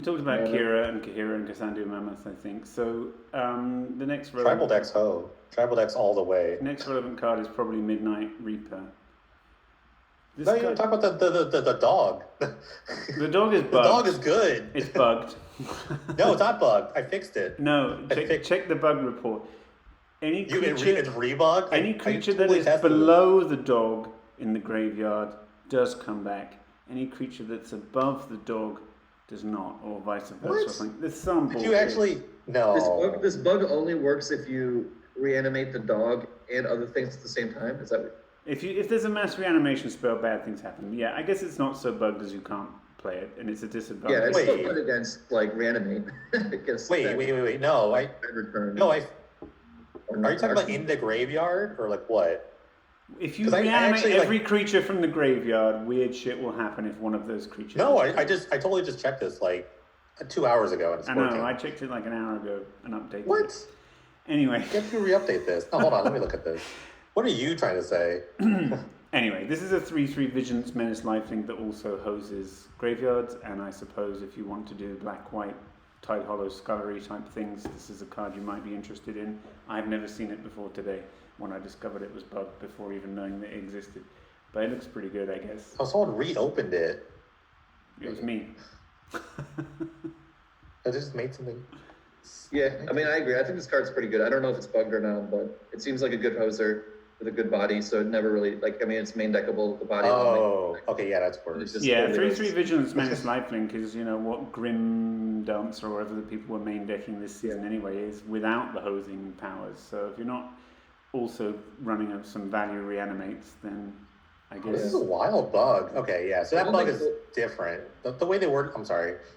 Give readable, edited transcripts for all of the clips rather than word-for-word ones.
We talked about Kira and Kahira and Kassandu Mammoth, I think. So the next Tribal decks Tribal decks all the way. Next relevant card is probably Midnight Reaper. No, you talk about the dog. The dog is bugged. The dog is good. It's bugged. No, it's not bugged. I fixed it. No, check the bug report. Any creature, it's rebugged? Any creature that is below the dog in the graveyard does come back. Any creature that's above the dog does not, or vice versa. I think there's some bullshit. Did you actually? No. This bug only works if you reanimate the dog and other things at the same time. Is that? If there's a mass reanimation spell, bad things happen. Yeah, I guess it's not so bugged as you can't play it, and it's a disadvantage. Yeah, it's still good against like reanimate. Wait. No, are you talking about in the graveyard or like what? If you reanimate every creature from the graveyard, weird shit will happen if one of those creatures. No, I totally just checked this like 2 hours ago, and it's working. I checked it like an hour ago and updated what? it. Anyway, you have to re-update this. Oh, hold on, let me look at this. What are you trying to say? Anyway, this is a 3/3 Vigilance Menace lifelink that also hoses graveyards, and I suppose if you want to do black-white Tide Hollow Scullery type things, this is a card you might be interested in. I've never seen it before today, when I discovered it was bugged before even knowing that it existed. But it looks pretty good, I guess. Oh, someone reopened it. It was me. I just made something. Yeah, I mean, I agree. I think this card's pretty good. I don't know if it's bugged or not, but it seems like a good hoser with a good body, so it never really, it's main deckable, the body. Oh, okay, yeah, that's worse. Yeah, 3/3 Vigilance Menace lifelink is, what Grim Dance or whatever the people were main decking this season anyway is without the hosing powers. So if you're not also running up some value reanimates, then I guess... This is a wild bug. Okay, yeah, so that bug is different. The way they worded,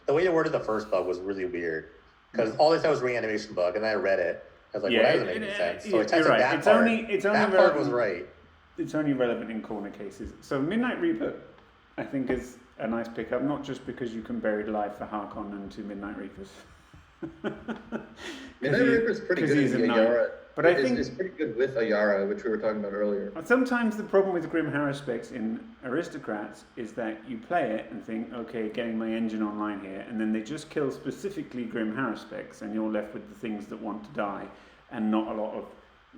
the way they worded the first bug was really weird. Because all they said was reanimation bug, and then I read it. I was like, well, that doesn't make any sense. So you're right. That part was right. It's only relevant in corner cases. So Midnight Reaper, I think, is a nice pickup, not just because you can bury life for Harkon and 2 Midnight Reapers. Midnight Reaper is pretty good with Ayara. But I think it's pretty good with Ayara, which we were talking about earlier. Sometimes the problem with Grim Haruspecs in Aristocrats is that you play it and think, okay, getting my engine online here, and then they just kill specifically Grim Haruspecs, and you're left with the things that want to die, and not a lot of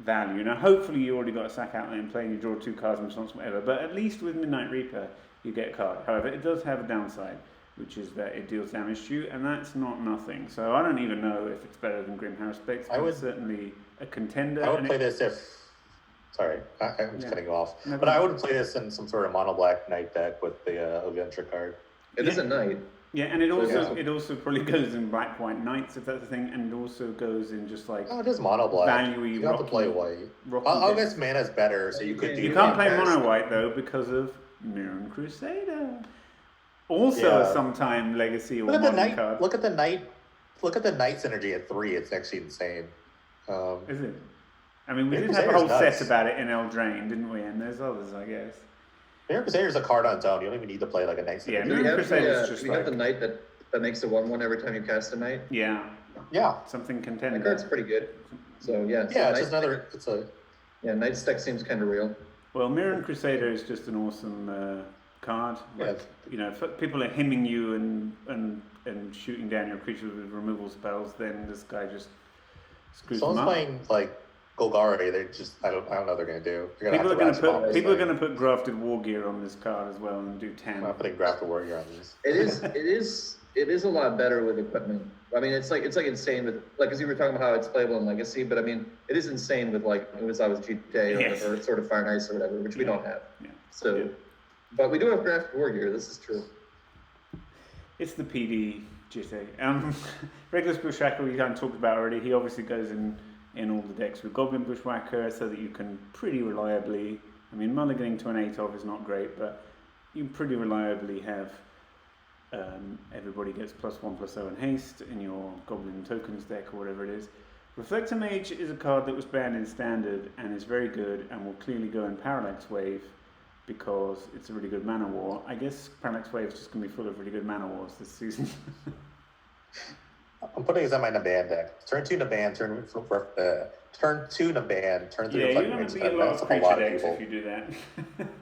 value. Now, hopefully you already got a sack out there and play, and you draw 2 cards in response, whatever, but at least with Midnight Reaper, you get a card. However, it does have a downside, which is that it deals damage to you, and that's not nothing. So I don't even know if it's better than Grim Haruspecs, but it's certainly a contender. I would play this if... Sorry, I'm just cutting you off. But I would play this in some sort of mono-black knight deck with the Adventure card. It is a knight. Yeah, and it also probably goes in black-white knights, if that's the thing, and it also goes in just like... Oh, it is mono-black. Value-y, you have to play white. I guess mana's better, so you could do... You can't play mono-white, though, because of Mirren Crusader. Also a sometime legacy or modern card. Look at the knight synergy at 3. It's actually insane. Is it? I mean, we did have a whole set about it in Eldraine, didn't we? And there's others, I guess. Mirren Crusader's a card on its own. You don't even need to play like a knight synergy. Yeah, Mirren Crusader's just we have the knight that makes a 1/1 every time you cast a knight. Yeah. Yeah. Something contender. That card's pretty good. So yeah. Yeah, it's just another... Knight's deck seems kind of real. Well, Mirren Crusader is just an awesome card. Like, people are hemming you and shooting down your creature with removal spells, then this guy just screws them up. Someone's playing like Golgari, they just I don't know what they're gonna do. People are gonna put grafted war gear on this card as well and do 10. I'm not putting grafted war gear on this. It is a lot better with equipment. I mean, it's like insane with because you were talking about how it's playable in Legacy, but I mean, it is insane with like Umezawa's GTA or sort of Fire and Ice or whatever, which we don't have. Yeah. So. Yeah. But we do have grafted war gear. This is true. It's the PD GTA. Regulus Bushwhacker we kind of talked about already. He obviously goes in all the decks with Goblin Bushwhacker so that you can pretty reliably... I mean, mulliganing to an 8-of is not great, but you pretty reliably have everybody gets +1/+0 and haste in your Goblin Tokens deck or whatever it is. Reflector Mage is a card that was banned in Standard and is very good and will clearly go in Parallax Wave because it's a really good mana war. I guess Parallax Wave is just going to be full of really good mana wars this season. I'm putting this on my Naban deck. Turn 2 Naban, turn 2 Naban, turn 3 you're going to be a lot of creature decks if you do that.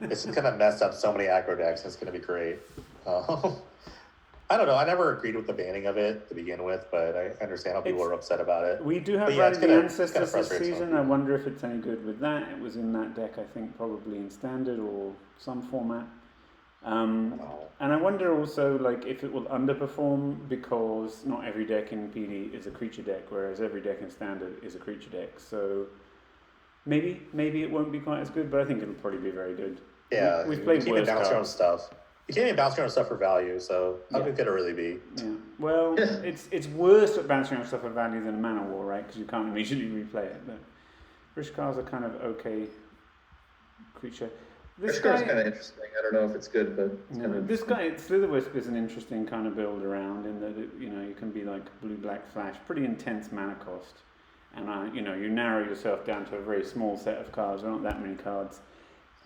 This is going to mess up so many aggro decks. It's going to be great. I don't know. I never agreed with the banning of it to begin with, but I understand how people are upset about it. We do have But yeah, Rally it's the gonna Ancestors this frustrate some season. people. I wonder if it's any good with that. It was in that deck, I think, probably in Standard or some format. And I wonder also, like, if it will underperform because not every deck in PD is a creature deck, whereas every deck in Standard is a creature deck. So maybe it won't be quite as good, but I think it'll probably be very good. Yeah, We've played you can't worse even bounce your own cards. stuff. You can't even bounce your own stuff for value, so how Yeah. good could it really be? Yeah. Well, it's worse at bouncing around stuff of value than Mana War, right? Because you can't immediately replay it. But Rishkar's a kind of okay creature. This Rishkar's guy, kind of interesting. I don't know if it's good, but it's kind of this guy, Slitherwisp is an interesting kind of build around in that you can be like blue-black flash, pretty intense mana cost, and you narrow yourself down to a very small set of cards. There aren't that many cards.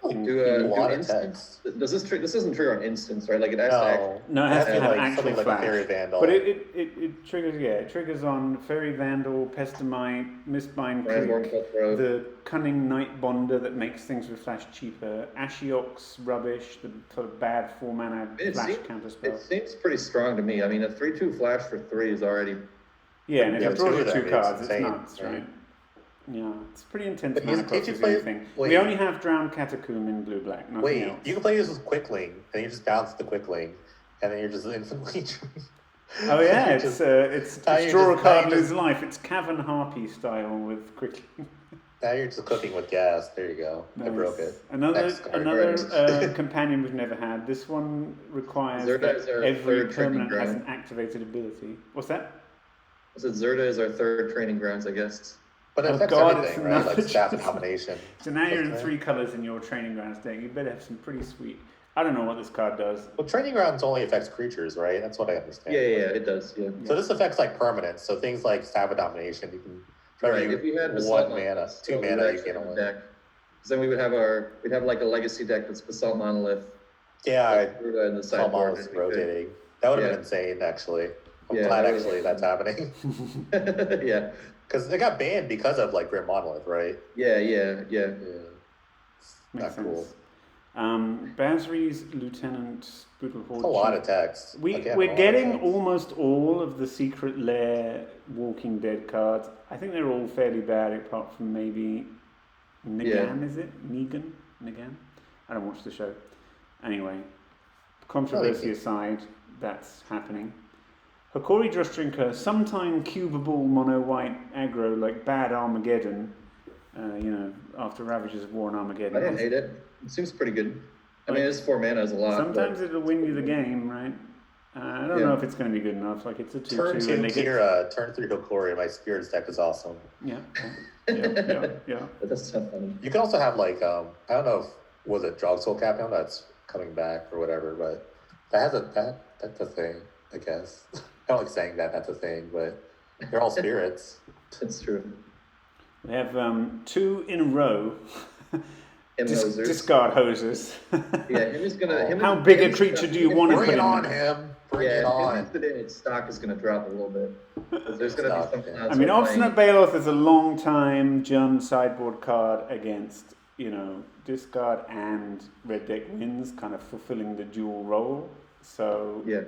lot of instants? Does this trigger? This doesn't trigger on instants, right? Like it has to act. No, it has to have like actual something like flash. a Fairy Vandal. But it triggers, it triggers on Fairy Vandal, Pestamite, Mistbind Brandborn Creek, Cutthroat. the Cunning Night Bonder that makes things with flash cheaper, Ashiox Rubbish, the sort of bad 4-mana flash counterspell. It seems pretty strong to me. I mean, a 3/2 flash for 3 is already. Yeah, and if Yeah, you draw two your of them, 2 it's cards, it's insane, nuts, right? Yeah, it's pretty intense But mana can't cost you is the play- only thing. wait. We only have Drowned Catacomb in blue-black, nothing Wait, else. you can play this with Quickling, and you just bounce the Quickling, and then you're just infinitely. Oh yeah, You're it's just- now you're draw a just- card, now you're lose life. It's Cavern Harpy style with quick. Now you're just cooking with gas. There you go. I broke it. Another Next card. companion we've never had. This one requires Zerda that is our every third training permanent has an ground. activated ability. What's that? I said Zerda is our 3rd training grounds, I guess. But it Oh, affects God, everything, it's right? Like another staff choice. combination. So now you're in Okay. 3 colors in your training grounds deck. You better have some pretty sweet. I don't know what this card does. Well, Training Grounds only affects creatures, right? That's what I understand. Yeah, it does. Yeah. So this affects like permanents. So things like Staff of Domination, you can try Right. to If we had use Basalt 1 mana, Monolith, 2 so we mana would you actually can have a only. deck. Because then we'd have like a legacy deck that's Basalt Monolith. Yeah, like Zerda in the Saw sideboard. Monolith and we could- rotating. That would have Yeah. been insane, actually. I'm Yeah, glad that was- actually that's happening. yeah. Because it got banned because of like Grim Monolith, right? Yeah. Yeah. Makes Not cool. sense. Basri's Lieutenant Brutal Horde. It's a lot Chief. of text. Again, a We're lot of getting text. almost all of the Secret Lair Walking Dead cards. I think they're all fairly bad, apart from maybe Negan. Is it Negan? I don't watch the show. Anyway, controversy aside, that's happening. Hokori Drustrinker, sometime cubable mono white aggro like bad Armageddon. After Ravages of War and Armageddon. I don't hate it. It seems pretty good. I mean, it's 4 mana is a lot. Sometimes it'll win you the game, right? I don't know if it's going to be good enough. Like it's a 2/2. Turn 2 and they get- Kira, turn 3 Hokori. My Spirits deck is awesome. Yeah. That does sound funny. You can also have like I don't know if was it Jog Soul Captain that's coming back or whatever, but that's a thing, I guess. I don't like saying that's a thing, but they're all spirits. It's true. We have 2 in a row. Hosers. Discard hosers. Yeah, him is gonna. Him How is- big a him is creature gonna- do you want to Bring put it in on there? him. Bring Yeah, it on. its stock is gonna drop a little bit. 'Cause there's gonna be something else. I mean, we're Obstinate playing. Baloth is a long time German sideboard card against, discard and red deck wins, kind of fulfilling the dual role. So Yeah.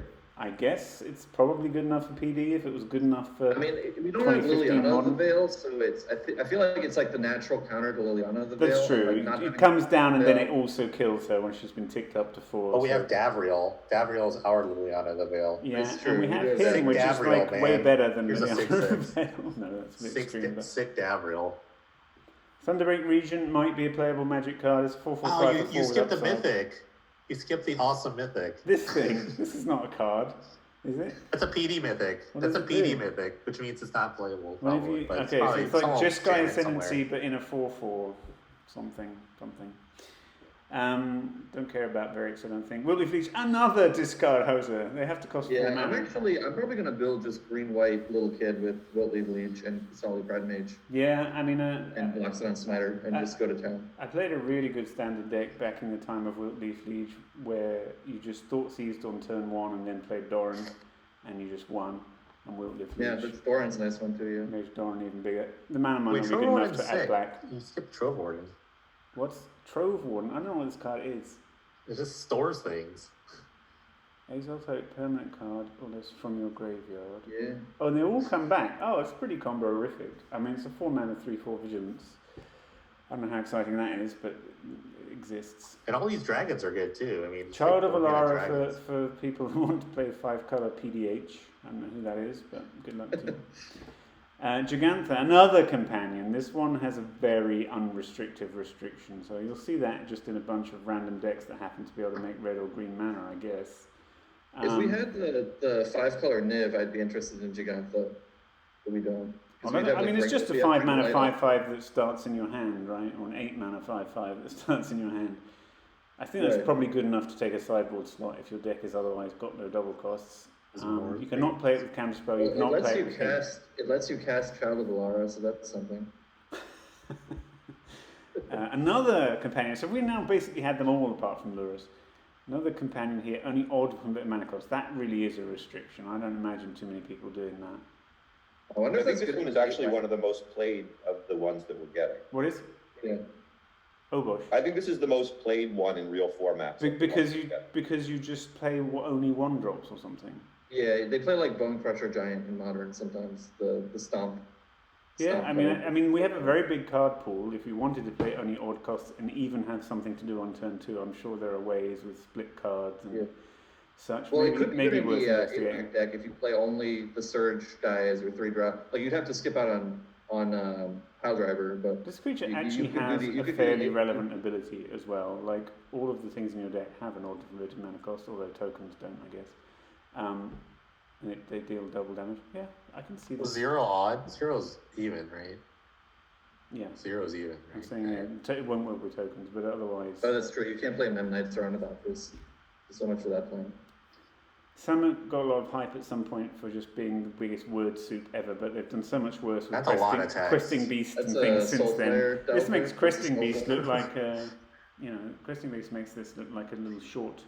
I guess it's probably good enough for PD if it was good enough for. I mean, we don't have 2015 Liliana of the modern. Veil, so it's. I feel like it's like the natural counter to Liliana of the Veil. That's true. Like not It having comes down and then Veil. it also kills her when she's been ticked up to 4. Oh, we so- have Davriel. Davriel's our Liliana of the Veil. Yeah, That's true. and we have We do him, have which Gabriel, is like way man. better than Here's a Liliana 6/6. of the Veil. No, that's a bit extreme. But Sick Davriel. Thunderbreak Regent might be a playable Magic card. It's 4/4/5 Oh, for you 4 skipped the with upside. mythic. You skipped the awesome mythic. This thing. This is not a card, is it? That's a PD mythic. What That's a does it PD do? mythic, which means it's not playable. Whenever Probably, you, but okay, so probably it's like someone just will Sky jam it Ascendancy, somewhere. but in a 4/4 something. Don't care about Verix, I don't think. Wildy Fleece, another discard hoser. They have to cost 4 Yeah, mana. I'm probably gonna build just green-white little kid with Wiltleaf Leech and Solid Pride Mage Yeah, I mean, and Bloxodon Smiter and just go to town. I played a really good standard deck back in the time of Wiltleaf Liege where you just thought seized on turn 1 and then played Doran and you just won. And Wiltleaf Yeah, Liege but Thorin's a nice one too. Yeah. made Doran even bigger. The mana might Wait, not be good Trove enough Warden's to add sick. black. You skipped Trove Warden. What's Trove Warden? I don't know what this card is. It just stores things. Exile type permanent card, or this from your graveyard. Yeah. Oh, and they all come back. Oh, it's pretty combo-rific. I mean, it's a 4-mana 3/4 Vigilance. I don't know how exciting that is, but it exists. And all these dragons are good too. I mean, Child of like Alara for people who want to play 5-color PDH. I don't know who that is, but good luck to you. Gigantha, another companion. This one has a very unrestrictive restriction, so you'll see that just in a bunch of random decks that happen to be able to make red or green mana, I guess. If we had the 5-color Niv, I'd be interested in Gigantha, but we don't. I mean, it's just a 5-mana 5/5 that starts in your hand, right? Or an 8-mana 5/5 that starts in your hand. I think that's probably good enough to take a sideboard slot if your deck has otherwise got no double costs. You cannot play it with Counterspell. You cannot play it with It lets you cast Child of Alara, so that's something. Another companion. So we now basically had them all apart from Lurus. Another companion here, only odd from bit of mana cost. That really is a restriction. I don't imagine too many people doing that. I wonder I think this one is actually one of the most played of the ones that we're getting. What is? Yeah. Oh gosh. I think this is the most played one in real formats. Because you just play only 1-drops or something. Yeah, they play like Bone Crusher Giant in Modern sometimes. The Stomp. Yeah, I mean, we have a very big card pool. If you wanted to play only odd costs and even have something to do on turn 2, I'm sure there are ways with split cards and such. Well, maybe it could worth be investigating. impact deck if you play only the Surge guy as your 3-drop. Like you'd have to skip out on Pile Driver, but this creature you actually could has do a fairly relevant ability as well. Like all of the things in your deck have an odd converted mana cost, although tokens don't, I guess. And they deal double damage. Yeah, I can see that. 0 odd. 0's even, right? Yeah. 0's even. Right? I'm saying it won't work with tokens, but otherwise. Oh, that's true. You can't play Mem Knights around about this. So much for that plan. Some got a lot of hype at some point for just being the biggest word soup ever, but they've done so much worse with Questing Beast and things since then. This makes Questing Beast look like Questing Beast makes this look like a little short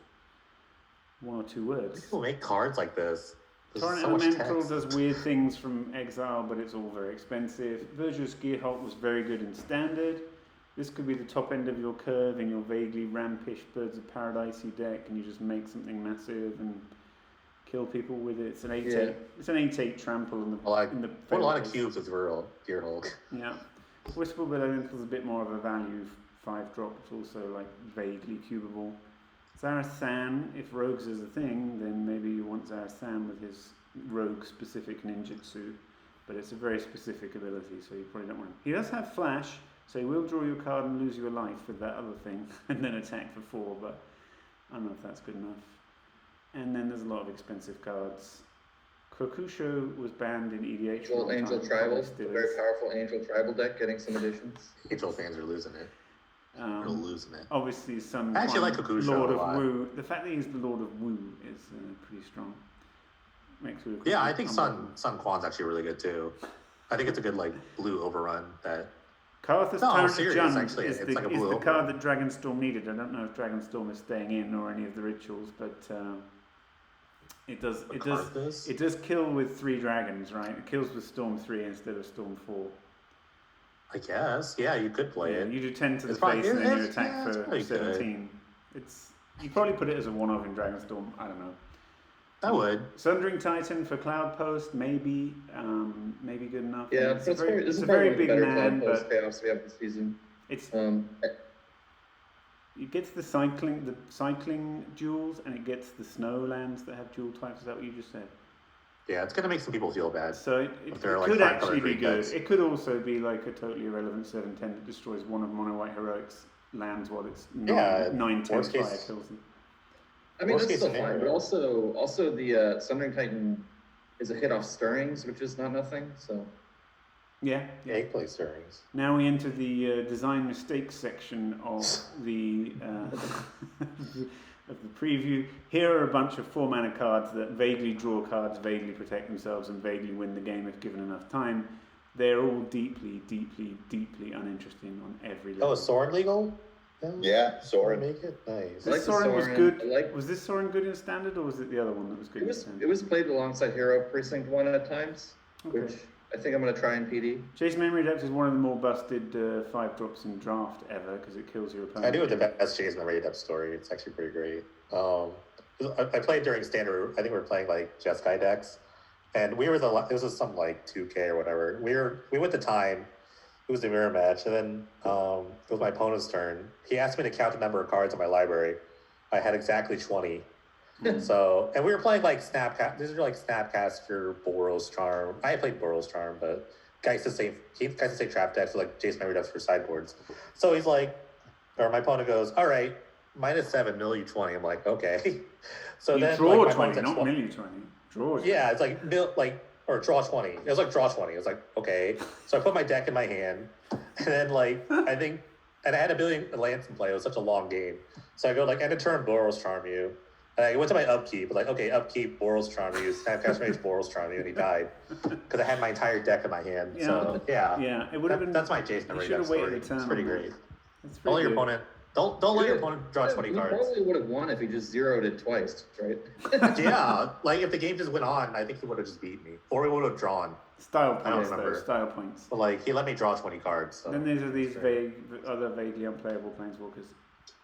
1 or 2 words. People make cards like this. Torrent Elemental does weird things from exile, but it's all very expensive. Virtuous Gearhulk was very good in Standard. This could be the top end of your curve in your vaguely rampish Birds of Paradisey deck, and you just make something massive and kill people with it. It's an 8/8. Yeah. It's an 8/8 trample in the. Put a lot of cubes with Gearhulk. Yeah, Whisperable Elemental is a bit more of a value 5-drop. It's also like vaguely cubable. Zarathan, if rogues is a thing, then maybe you want Zarathan with his rogue-specific ninjutsu, but it's a very specific ability, so you probably don't want him. He does have flash, so he will draw your card and lose your life with that other thing, and then attack for 4, but I don't know if that's good enough. And then there's a lot of expensive cards. Krokusho was banned in EDH. Angel Tribal, a very powerful Angel Tribal deck, getting some additions. Angel fans are losing it. They're losing it. Obviously, some I actually like Kokusho Lord a of lot. Wu. The fact that he's the Lord of Wu is pretty strong. Makes Wu Yeah, I think Sun Quan's actually really good too. I think it's a good like blue overrun that. Karthus No, I'm Tyrant of serious, Jund actually, is it's the, like a is blue the overrun. card that Dragonstorm needed. I don't know if Dragonstorm is staying in or any of the rituals, but it does kill with 3 dragons, right? It kills with Storm 3 instead of Storm 4. I guess, yeah, you could play it. You do 10 to the It's fine. face and then you It's- attack yeah, it's for pretty good. 17. You probably put it as a one-off in Dragonstorm. I don't know. I would. Sundering Titan for Cloud Post, maybe good enough. Yeah, it's a very big man, but payoffs we have this season. it gets the cycling duels, and it gets the snow lands that have dual types. Is that what you just said? Yeah, it's gonna make some people feel bad. So it they're like could 5 actually color be green good. decks. It could also be like a totally irrelevant 7/10 that destroys one of Mono White Heroics lands while it's 9/10 worst fire case. kills them. I mean, Worst that's case still fine, but also the Sundering Titan is a hit off Stirrings, which is not nothing, so. Yeah. Yeah, you can play Stirrings. Now we enter the design mistakes section of the of the preview. Here are a bunch of 4-mana cards that vaguely draw cards, vaguely protect themselves, and vaguely win the game if given enough time. They're all deeply, deeply, deeply uninteresting on every level. Oh, is Sorin legal? Yeah, Sorin. Make it nice. This like the Sorin was Sorin. good. Was this Sorin good in Standard, or was it the other one that was good in It Standard? was played alongside Hero of Precinct 1 at times, Okay. which I think I'm going to try in PD. Chase Memory Depth is one of the more busted 5-drops in draft ever because it kills your opponent. I do have the best Chase Memory Depth story. It's actually pretty great. I played during standard. I think we were playing like Jeskai decks, and we were it was some like 2K or whatever. We went to time. It was the mirror match, and then it was my opponent's turn. He asked me to count the number of cards in my library. I had exactly 20. So, and we were playing like Snapcast. These are like Snapcaster, Boros Charm. I played Boros Charm, but guys to say trap decks, so like Jason Memory decks for sideboards. So he's like, or my opponent goes, all right, -7, mill you 20. I'm like, okay. So you then draw like, 20, not mill you 20. Draw 20. Yeah, it's like or draw 20. It was like draw 20. It was like, okay. So I put my deck in my hand, and then like I think, and I had a billion lands in play. It was such a long game. So I go like, end of turn, Boros Charm you. And I went to my upkeep, like, okay, upkeep, Boros Charm you, Snapcast Rage, Boros Charm you, and he died. Because I had my entire deck in my hand. Yeah. So, yeah. Yeah, it would have been... That's my Jason Memory deck story. It's pretty great. Don't Don't let your opponent... Don't let your opponent draw 20 He cards. probably would have won if he just zeroed it twice, right? Yeah, like if the game just went on, I think he would have just beat me. Or we would have drawn. Style I don't points, though. remember. Style points. But like, he let me draw 20 cards. So. Then there's these other vaguely unplayable Planeswalkers.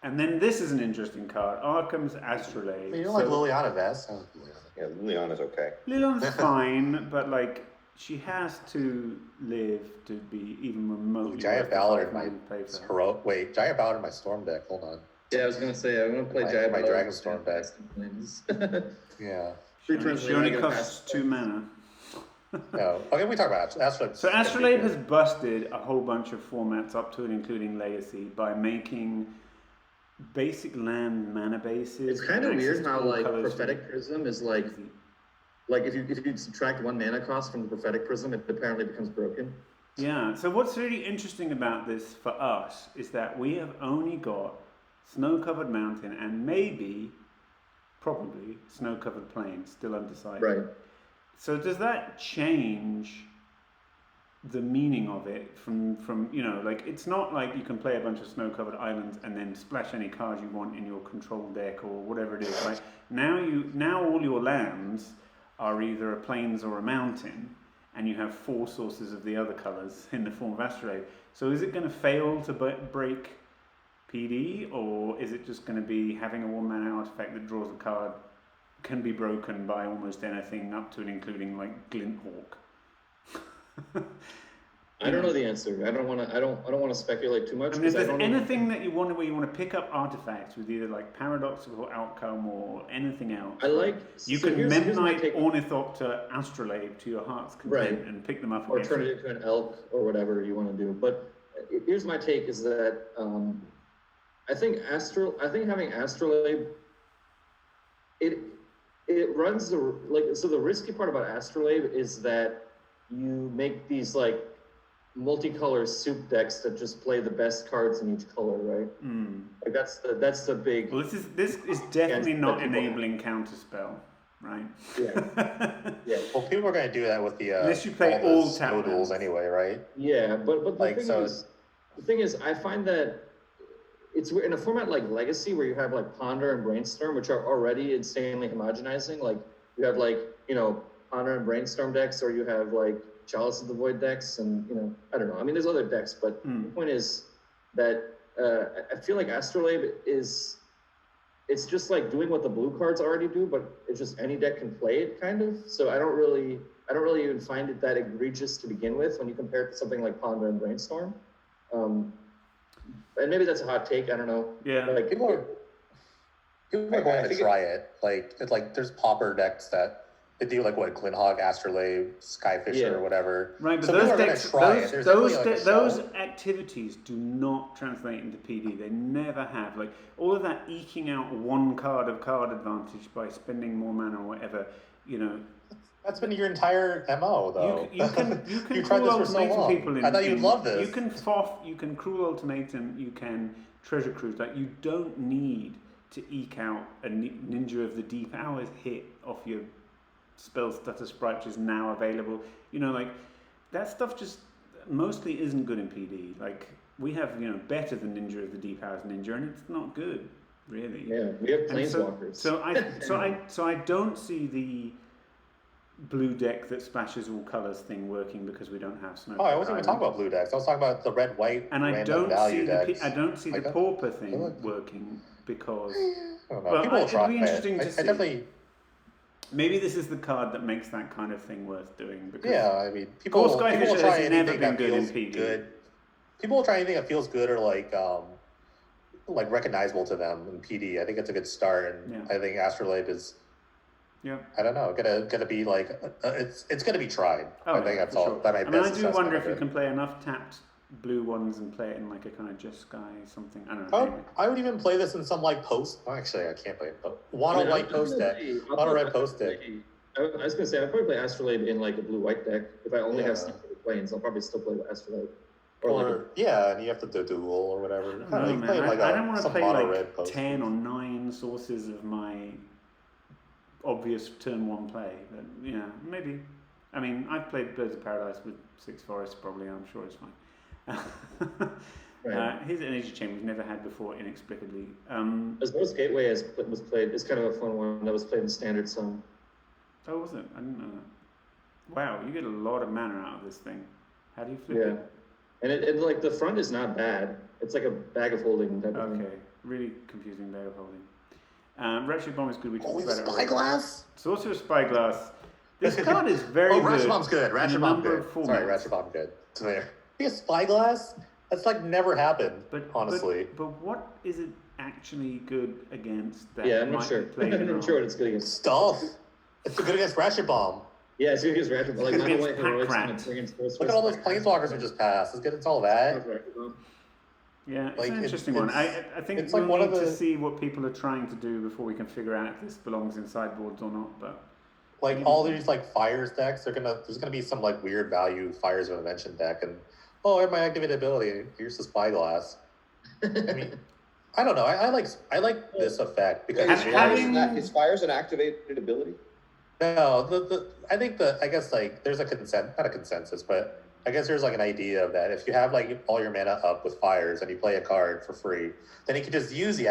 And then this is an interesting card. Arkham's Astrolabe. I mean, you don't like Liliana Vest? Yeah, Liliana's okay. Liliana's fine, but like, she has to live to be even remotely... Giant Ballad in my play for her. heroic... Wait, Giant Ballad in my Storm deck. Hold on. Yeah, I was gonna say I'm gonna play Giant my Ballad. Dragonstorm deck. Yeah. She only costs 2 mana. No. Okay, we talk about Astrolabe. So Astrolabe has busted a whole bunch of formats up to and including Legacy by making basic land mana bases. It's kind of and weird access to how all like colours Prophetic Prism is like if you subtract 1 mana cost from the Prophetic Prism, it apparently becomes broken. Yeah, so what's really interesting about this for us is that we have only got snow-covered mountain and probably snow-covered plain, still undecided. Right. So does that change the meaning of it from you know, like it's not like you can play a bunch of snow-covered islands and then splash any cards you want in your control deck or whatever it is. Like now all your lands are either a plains or a mountain, and you have 4 sources of the other colors in the form of Astrolabe. So is it going to fail to break PD, or is it just going to be having a 1-mana artifact that draws a card can be broken by almost anything up to and including like Glinthawk? I don't know the answer. I don't want to speculate too much. I mean, if there's anything that you want where you want to pick up artifacts with either like paradoxical outcome or anything else, you can Memnite Ornithopter Astrolabe to your heart's content and pick them up, or turn it into an elk or whatever you want to do. But here's my take: is that I think having Astrolabe, it runs the risky part about Astrolabe is that you make these like multicolor soup decks that just play the best cards in each color, right? Like that's the big. Well, this is definitely not enabling counterspell, right? Yeah. Yeah. Well, people are going to do that with the unless you play all tap duels anyway, right? Yeah, but like, the thing is, I find that it's in a format like Legacy where you have like Ponder and Brainstorm, which are already insanely homogenizing. Like you have like Ponder and Brainstorm decks, or you have like Chalice of the Void decks, and I don't know. I mean, there's other decks, but the point is that I feel like Astrolabe it's just like doing what the blue cards already do, but it's just any deck can play it, kind of. So I don't really even find it that egregious to begin with when you compare it to something like Ponder and Brainstorm. And maybe that's a hot take. I don't know. Yeah. Like People are going to try it. Like it's like there's popper decks that they do like what Glinthawk, Astrolabe, Skyfisher, or whatever. Right, but so those decks, those like activities do not translate into PD. They never have. Like all of that eking out one card of card advantage by spending more mana or whatever. That's been your entire MO, though. You can you tried Cruel this for so Ultimatum long. people in. I thought you'd love this. You can FOF, you can Cruel Ultimatum, you can Treasure Cruise. Like you don't need to eke out a Ninja of the Deep Hours hit off your Spell Stutter Sprite, which is now available. Like that stuff just mostly isn't good in PD. Like we have, better than Ninja of the Deep Hours Ninja, and it's not good, really. Yeah, we have Planeswalkers. So I don't see the blue deck that splashes all colors thing working because we don't have snow. Oh, I wasn't even talking about blue decks. I was talking about the red-white and I don't see the pauper thing Look. working because I don't know. well, People will it'd try be it. interesting I to see. definitely. Maybe this is the card that makes that kind of thing worth doing. Because Yeah, I mean, Core people Skyfisher will try has never anything been that good in feels PD. good. People will try anything that feels good or like recognizable to them in PD. I think it's a good start, and Yeah. I think Astrolabe is. Yeah. I don't know. Gonna be like it's gonna be tried. Oh, I think yeah, that's for all. sure. That my I mean, best I do assessment wonder of if you it. can play enough tapped blue ones and play it in like a kind of Just Sky something. I don't I know. would, Anyway. I would even play this in some like post. Well, actually, I can't play it. But I Mono mean, white post deck. Mono red post deck. I was gonna say I'd probably play Astrolabe in like a blue-white deck. If I only have Yeah. stuff for the planes, I'll probably still play Astrolabe. Or yeah, and you have to do duel or whatever. I don't know, You man. play like I don't want to some play mono like red post. 10 or 9 sources of my obvious turn 1 play. But yeah, maybe. I mean, I've played Birds of Paradise with 6 forests probably. I'm sure it's fine. Right. His energy chain we've never had before inexplicably. As most Gateway was played, it's kind of a fun one that was played in Standard some. Oh, was it? I didn't know that. Wow, you get a lot of mana out of this thing. How do you flip Yeah, it? and it like the front is not bad. It's like a bag of holding type of thing. Okay, really confusing bag of holding. Ratchet Bomb is good. We talked Oh, about it. already. Spyglass. Sorcerer Spyglass. This card is very Oh, good. Ratchet Bomb's good. in a Ratchet Bomb number good. of formats. Sorry, Ratchet Bomb good. It's there. Yeah, Spyglass. That's like never happened. Honestly. But what is it actually good against that? Yeah, I'm not might sure. be played I'm in not sure what it's good against. Stuff. It's good against Ratchet Bomb. Yeah, it's good against Ratchet, but like It's not against white heroics Pack and against Force. Look at all those Planeswalkers we just passed. Let's get into all that. Yeah, it's Like, an interesting it's- one. I think it's we'll like one need of to the- see what people are trying to do before we can figure out if this belongs in sideboards or not. But Like all these like fires decks, there's gonna be some like weird value fires of invention deck, and oh, I have my activated ability. Here's the Spyglass. I mean, I don't know. I like this effect because Is fires an activated ability? no, I think I guess like there's not a consensus, but I guess there's like an idea of that if you have like all your mana up with fires and you play a card for free, then you can just use the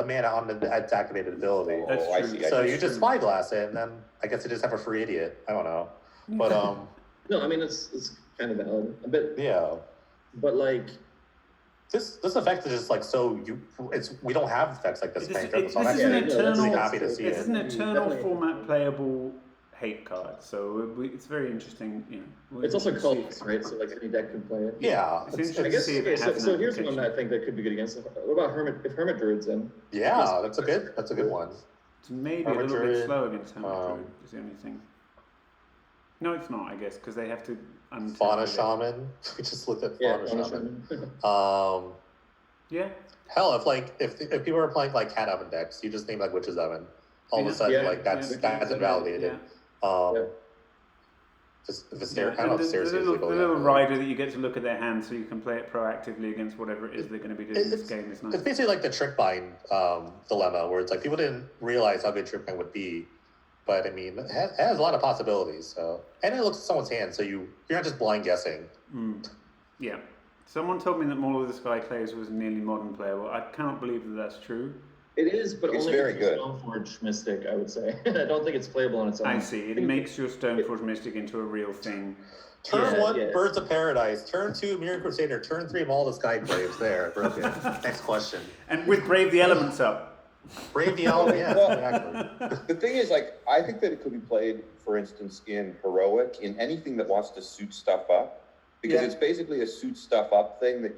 mana on the activated ability. That's I true. see. So That's you just true. Spyglass it, and then I guess you just have a free idiot. I don't know, but No, I mean it's kind of valid a bit, yeah. but like This effect is just like we don't have effects like this. This playing is so I'm an actually eternal. really happy to see This is it. an eternal Definitely. format playable hate card. So it's very interesting. You know, it's also we'll called see. right, so like any deck can play it. Yeah, It's it's- interesting I guess see if okay, it has so an here's one application. that I think that could be good against. What about Hermit Druid's then? yeah, that's a good one. It's maybe a Hermit little bit Druid, slow against Hermit um, Druid. Is the only thing. No, it's not. I guess because they have to. Fauna it. Shaman. We just looked at Yeah, Fauna Shaman. Shaman. Yeah. Hell, if people are playing like Cat Oven decks, you just name like Witch's Oven. All of a sudden, Yeah, like that's yeah, invalidated. Yeah. Just Yeah, I don't know and if Sears the is little, legal the yet, little but- rider that you get to look at their hand so you can play it proactively against whatever it is they're going to be doing in this It's- game is nice. It's basically like the trick bind dilemma, where it's like people didn't realize how good trick bind would be, but I mean, it has a lot of possibilities. So, and it looks at someone's hand, so you're not just blind guessing. Yeah. Someone told me that Maul of the Sky Clays was nearly modern playable. I cannot believe that that's true. It is, but It's only very if you're good. Stoneforge Mystic, I would say. I don't think it's playable on its own. I see. It makes your Stoneforge Mystic into a real thing. Turn Yeah, 1, yeah. Birds of Paradise. Turn 2, Mirror Crusader. Turn 3, Maul of the Sky Claves. There, broken. Next question. And with Brave the Elements up. Brave the Element, yeah, Well- exactly. The thing is, like, I think that it could be played, for instance, in Heroic, in anything that wants to suit stuff up, because Yeah. it's basically a suit stuff up thing that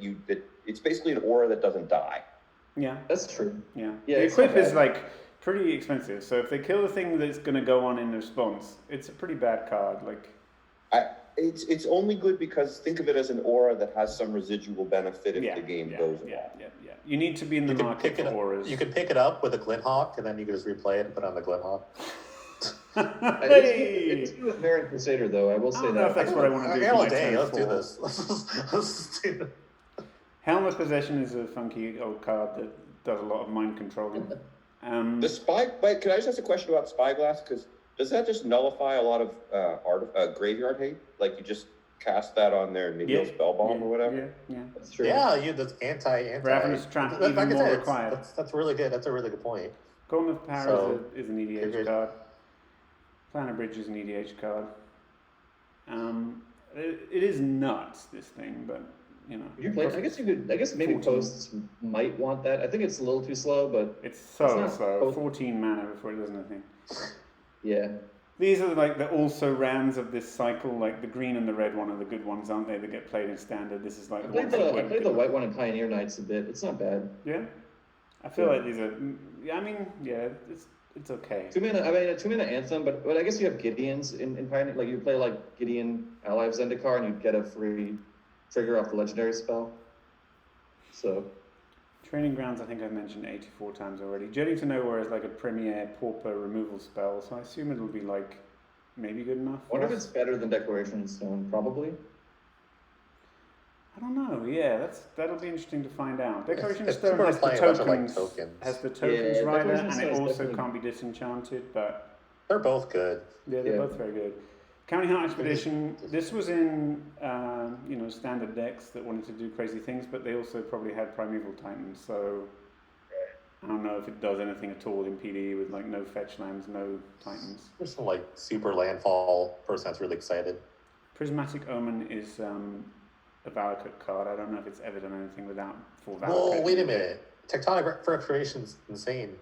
it's basically an aura that doesn't die. Yeah. That's true. Yeah. Yeah, The it's not equip is bad. like pretty expensive. So if they kill the thing that's going to go on in response, it's a pretty bad card. Like, It's only good because think of it as an aura that has some residual benefit if the game goes yeah, along. yeah. You need to be in the You can market pick it for up. auras. You can pick it up with a Glinthawk, and then you can just replay it and put it on the Glinthawk. Hey! It's good with Marin Crusader, though. I will I say don't know if that. that's what I want to do. Arrow for my Day, turn let's do 4. this. Let's do this. Helm of Possession is a funky old card that does a lot of mind controlling. Wait, can I just ask a question about Spyglass? Because does that just nullify a lot of graveyard hate? Like you just cast that on their Nihil Spellbomb or whatever? Yeah. That's true. Yeah, that's anti. Ravenous Trap, Like even I more said, required. That's really good. That's a really good point. Golem of Power So, is an EDH agreed. card. Planar Bridge is an EDH card. It is nuts, this thing, but you know. You play, I guess you could. I guess maybe 14. posts might want that. I think it's a little too slow, but It's so not slow. post- 14 mana before it does anything. yeah. These are like the also rans of this cycle. Like the green and the red one are the good ones, aren't they? That get played in standard. This is like I the played ones that the I weren't played good the white enough. one in Pioneer Knights a bit. It's not bad. Yeah, I feel Yeah. like these are. Yeah, I mean, yeah, it's okay. 2 mana. I mean, a 2 mana Anthem, but I guess you have Gideons in Pioneer. Like you play like Gideon Ally of Zendikar, and you get a free trigger off the legendary spell. So. Training Grounds, I think I've mentioned 84 times already. Journey to Nowhere is like a premier pauper removal spell, so I assume it'll be like maybe good enough. I wonder if it's better than Declaration Stone. Probably. I don't know. Yeah, that'll be interesting to find out. Declaration If Stone people are has the playing a bunch of, like, tokens, tokens. has the tokens Yeah, rider, Declaration and Stone it is also definitely- can't be disenchanted. But They're both good. yeah, they're Yeah. both very good. County Heart Expedition. This was in standard decks that wanted to do crazy things, but they also probably had Primeval Titans. So I don't know if it does anything at all in PD with like no fetch lands, no Titans. There's some like super landfall person that's really excited. Prismatic Omen is a Valakut card. I don't know if it's ever done anything without for Valakut. Whoa, wait a minute. Tectonic Recreation's insane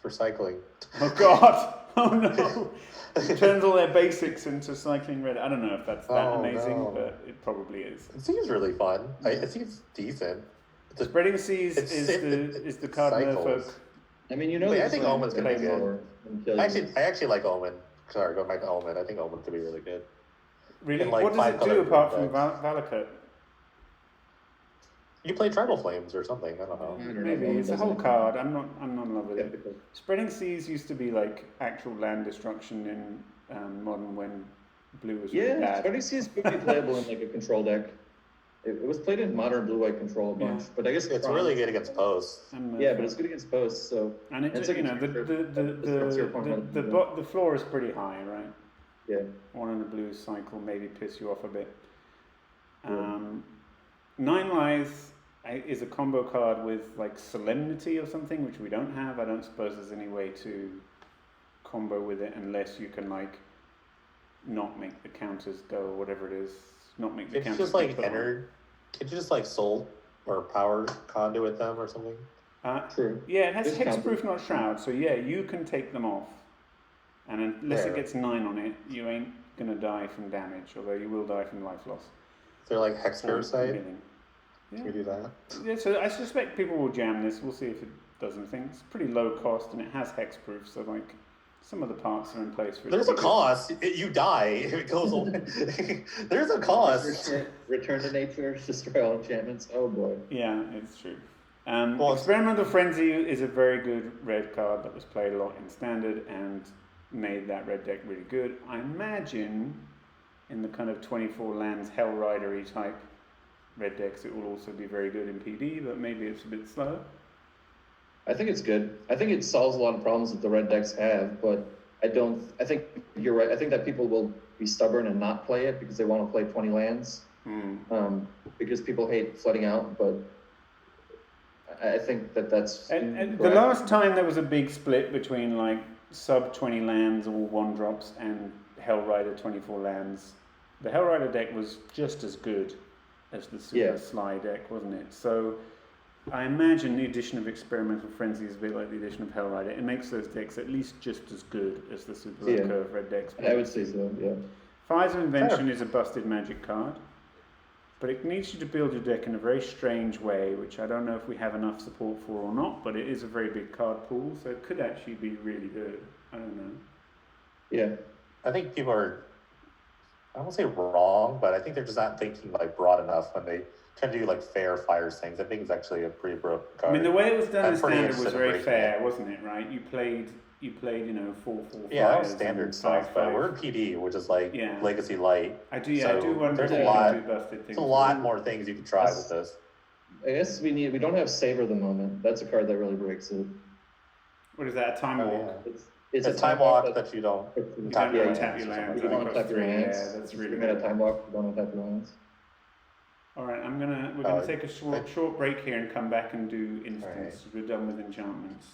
for cycling. Oh god! Oh no! It turns all their basics into cycling red. I don't know if that's that Oh, amazing, no. but it probably is. It seems really fun. It seems decent. Spreading Seas It's- is the card cycles. Merfolk. I mean, you know. Wait, I there's think like Omen's gonna be good. more than kill you. I actually like Omen. Sorry, going back to Omen. I think Omen could be really good. Really? And, like, What does it do 5-color apart from decks. Valakut? You play Tribal Flames or something. I don't know. I don't know, Maybe Omen it's a doesn't whole have- card. I'm not in love with it. Typical. Spreading Seas used to be like actual land destruction in Modern when blue was really Yeah, bad. Spreading Seas could be playable in like a control deck. It was played in Modern Blue-White Control a bunch, Yeah. but I guess It's Tron- really good against posts. And Yeah, but it's good against posts. So and it it's just, like you a know the cheaper- the that's your point, the, yeah. the floor is pretty high, right? yeah, One in the blue cycle maybe piss you off a bit. Yeah. 9 Lives is a combo card with like Solemnity or something, which we don't have. I don't suppose there's any way to combo with it unless you can like not make the counters go or whatever it is. Not make the Could you counters just be like put on. enter? Could you just like soul or power conduit them or something? true. Yeah, it has This hexproof, not shroud. So yeah, you can take them off, and unless it Yeah. gets 9 on it, you ain't gonna die from damage. Although you will die from life loss. Is there like hex or parasite? healing. Can Yeah. we do that? Yeah, so I suspect people will jam this. We'll see if it does anything. It's pretty low cost and it has hexproof, so like some of the parts are in place for it. There's to a be cost. You die if it goes away. There's a cost. Return to nature, destroy all enchantments. Oh boy. good. Yeah, it's true. Well, Experimental Frenzy is a very good red card that was played a lot in Standard and made that red deck really good. I imagine in the kind of 24 lands Hell Rider-y type red decks it will also be very good in PD, but maybe it's a bit slow. I think it's good. I think it solves a lot of problems that the red decks have, but I think you're right. I think that people will be stubborn and not play it because they want to play 20 lands. Because people hate flooding out, but I think that's And the correct. last time there was a big split between like sub 20 lands, all 1-drops, and Hellrider 24 lands, the Hellrider deck was just as good as the Super Yeah. Sly deck, wasn't it? So I imagine the addition of Experimental Frenzy is a bit like the addition of Hellrider. It makes those decks at least just as good as the Super Yeah. Curve red decks. I would say so. Yeah. Fires of Invention is a busted magic card, but it needs you to build your deck in a very strange way, which I don't know if we have enough support for or not, but it is a very big card pool, so it could actually be really good. I don't know. Yeah. I think people are, I won't say wrong, but I think they're just not thinking like broad enough when they try to do like fair fires things. I think it's actually a pretty broke card. I mean, the way it was done in I'm pretty Standard was interested in very breaking fair, it. wasn't it, right? You played 4/4 Yeah, that was fires standard and stuff, but 5/5. we're in PD, which is like Yeah. Legacy Light. I do wonder there's if a they lot- can do busted things. There's a lot more things you can try with this. I guess we don't have Savor the Moment. That's a card that really breaks it. What is that, a Time Oh, Walk? yeah. It's It's a time walk that you don't. You Tap don't your want to lands tap your or lands. You don't it want to costs tap your 3, lands. Yeah, that's really You got a good. time walk. You don't want to tap your lands. All right, we're gonna take a Alright. short break here and come back and do instance. We're done with enchantments.